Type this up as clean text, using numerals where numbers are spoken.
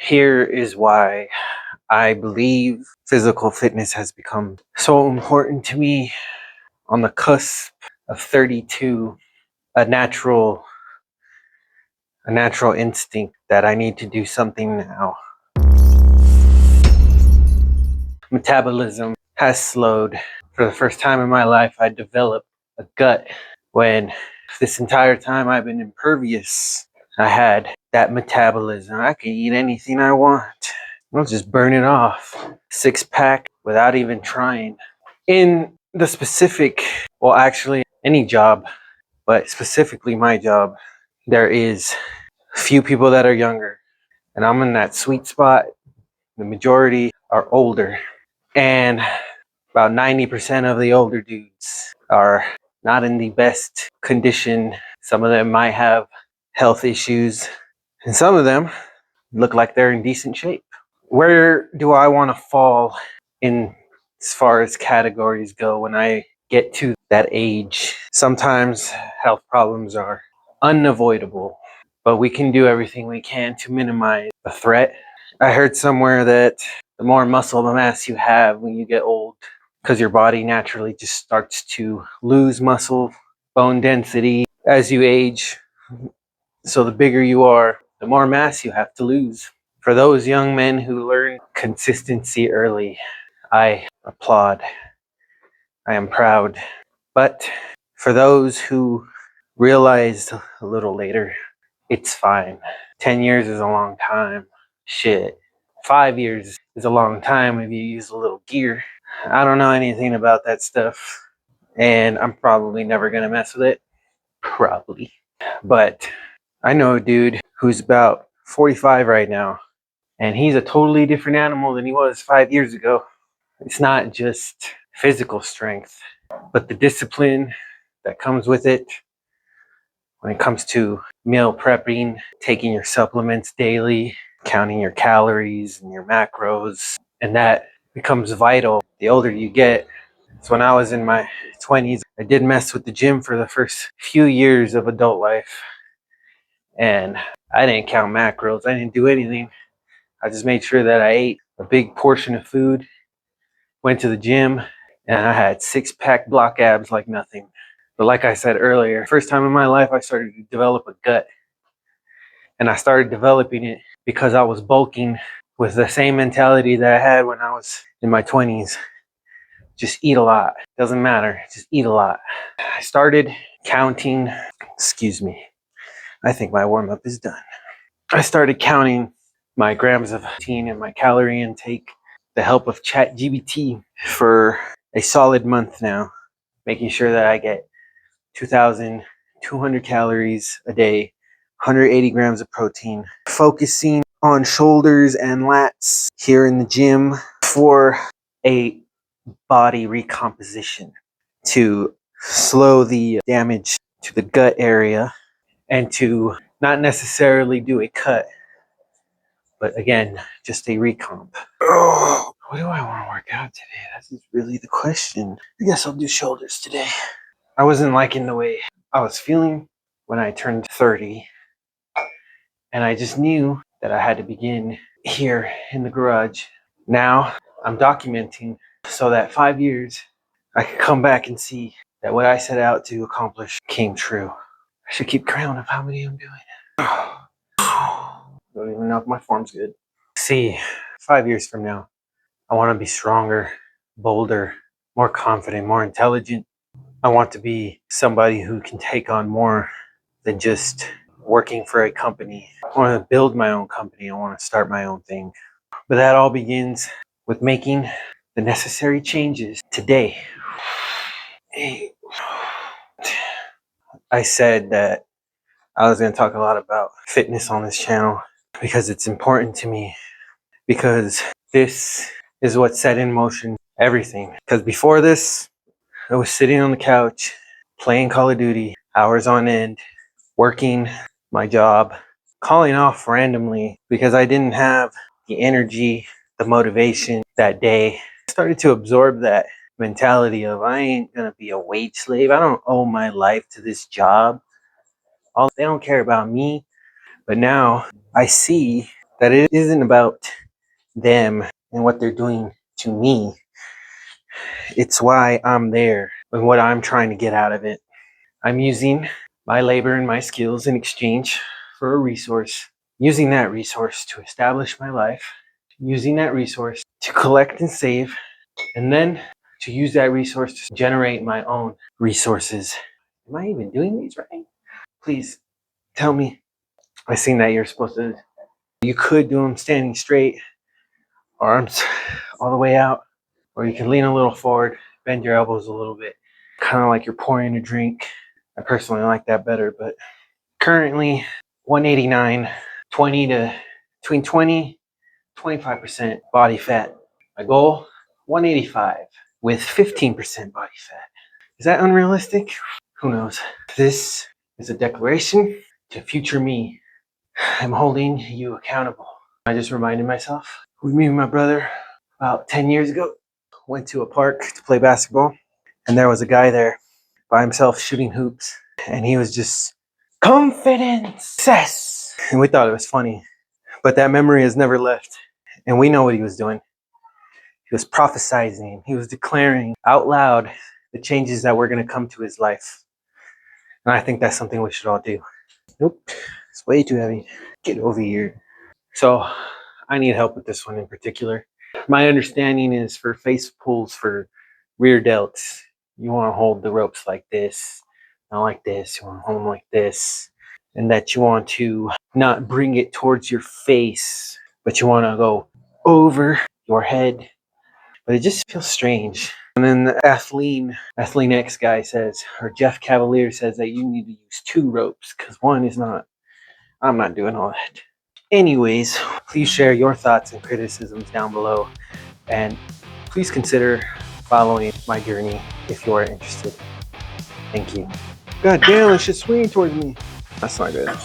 Here is why I believe physical fitness has become so important to me on the cusp of 32, a natural instinct that I need to do something now. Metabolism has slowed. For the first time in my life, I developed a gut when this entire time I've been impervious. I had that metabolism. I can eat anything I want. I'll just burn it off. 6-pack without even trying. In the specific, well, actually, any job, but specifically my job, there is few people that are younger. And I'm in that sweet spot. The majority are older. And about 90% of the older dudes are not in the best condition. Some of them might have health issues. And some of them look like they're in decent shape. Where do I want to fall in as far as categories go when I get to that age? Sometimes health problems are unavoidable, but we can do everything we can to minimize the threat. I heard somewhere that the more muscle mass you have when you get old, because your body naturally just starts to lose muscle, bone density as you age. So the bigger you are, the more mass you have to lose. For those young men who learn consistency early, I applaud. I am proud. But for those who realized a little later, it's fine. 10 years is a long time. Shit. 5 years is a long time if you use a little gear. I don't know anything about that stuff, and I'm probably never gonna mess with it. Probably. But I know a dude who's about 45 right now, and he's a totally different animal than he was 5 years ago. It's not just physical strength, but the discipline that comes with it when it comes to meal prepping, taking your supplements daily, counting your calories and your macros, and that becomes vital the older you get. So when I was in my 20s, I did mess with the gym for the first few years of adult life, and I didn't count macros. I didn't do anything. I just made sure that I ate a big portion of food, went to the gym, and I had 6-pack block abs like nothing. But like I said earlier, first time in my life I started to develop a gut. And I started developing it because I was bulking with the same mentality that I had when I was in my 20s. Just eat a lot. Doesn't matter. Just eat a lot. I started counting. Excuse me. I think my warm-up is done. I started counting my grams of protein and my calorie intake, the help of ChatGPT, for a solid month now, making sure that I get 2,200 calories a day, 180 grams of protein, focusing on shoulders and lats here in the gym for a body recomposition to slow the damage to the gut area and to not necessarily do a cut, but again, just a recomp. Oh, what do I want to work out today? That is really the question. I guess I'll do shoulders today. I wasn't liking the way I was feeling when I turned 30, and I just knew that I had to begin here in the garage. Now I'm documenting so that 5 years I could come back and see that what I set out to accomplish came true. I should keep count of how many I'm doing. Don't even know if my form's good. See, 5 years from now, I want to be stronger, bolder, more confident, more intelligent. I want to be somebody who can take on more than just working for a company. I want to build my own company. I want to start my own thing. But that all begins with making the necessary changes today. I said that I was going to talk a lot about fitness on this channel because it's important to me, because this is what set in motion everything. Because before this, I was sitting on the couch playing Call of Duty hours on end, working my job, calling off randomly because I didn't have the energy, the motivation that day. I started to absorb that mentality of I ain't gonna be a wage slave. I don't owe my life to this job. They don't care about me. But now I see that it isn't about them and what they're doing to me. It's why I'm there and what I'm trying to get out of it. I'm using my labor and my skills in exchange for a resource, using that resource to establish my life, using that resource to collect and save, and then to use that resource to generate my own resources. Am I even doing these right? Please tell me. I seen that you're supposed to. You could do them standing straight, arms all the way out, or you can lean a little forward, bend your elbows a little bit, kind of like you're pouring a drink. I personally like that better, but currently 189, 20 to between 20, 25% body fat. My goal, 185 with 15% body fat. Is that unrealistic? Who knows? This is a declaration to future me. I'm holding you accountable. I just reminded myself, with me and my brother about 10 years ago, went to a park to play basketball, and there was a guy there by himself shooting hoops, and he was just confidence, success. And we thought it was funny, but that memory has never left. And we know what he was doing. He was prophesizing, he was declaring out loud the changes that were going to come to his life. And I think that's something we should all do. Nope, it's way too heavy. Get over here. So I need help with this one in particular. My understanding is for face pulls for rear delts, you want to hold the ropes like this, not like this. You want to hold them like this. And that you want to not bring it towards your face, but you want to go over your head. But it just feels strange. And then the Athlean X guy says, or Jeff Cavalier says that you need to use 2 ropes because one is not. I'm not doing all that. Anyways, please share your thoughts and criticisms down below. And please consider following my journey if you are interested. Thank you. God damn, it's just swinging towards me. That's not good.